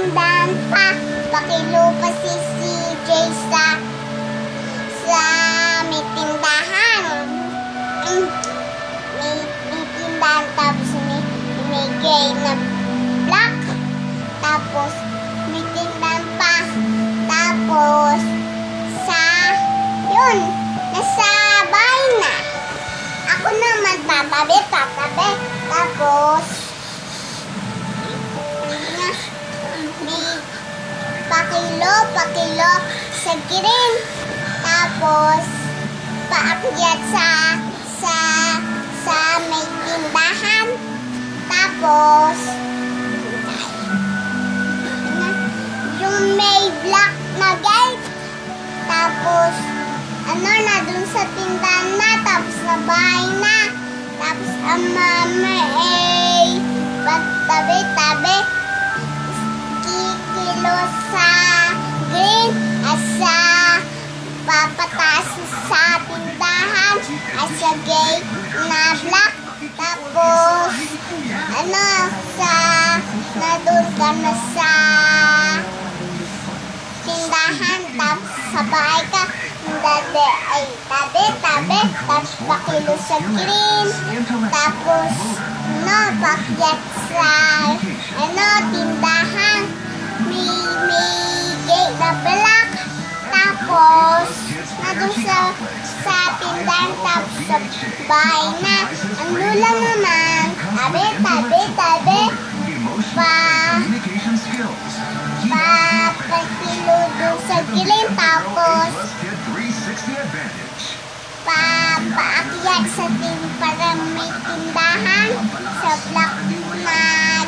tindahan pa. Pakilo pa si CJ sa may tindahan. May tindahan, tapos may gay na black. Tapos may tindahan pa. Tapos nasa bahay na. Ako naman tatabi. Tapos may pakilo sa green. Tapos paakyat sa may tindahan. Tapos yung may black na gate. Tapos na dun sa tindahan na. Tapos na bahay na. Tapos ang mama pagtabi-tabi. Kikilo sa green at sa papataas sa tindahan at sa gate na black. Tapos nadun ka na sa tindahan. Tapos sa bahay ka. Tabi. Tapos pakilo sa green. Tapos pakyat sa tindahan. May gate na black. Tapos nadun sa tindahan. Tapos sa bahay na. Ang lula naman, tabi. Pakilo dun sa green. Tapos paakyat sa para may tindahan sa black na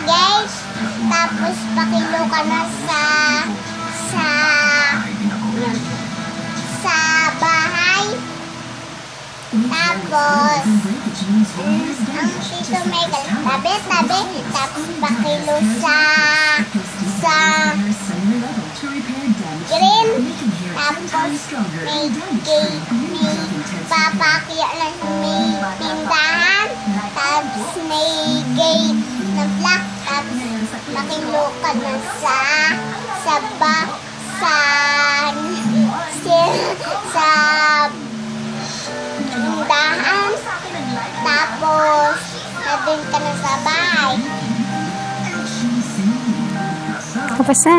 gate. Tapos pakilo ka na sa bahay. Tapos ang tito may tabi. Tapos pakilo sa green. Tapos may papakya na may tindahan. Tapos may gate na black. Tapos makilo ka na sa tindahan. Tapos nadun ka na sa bahay. Tapos na.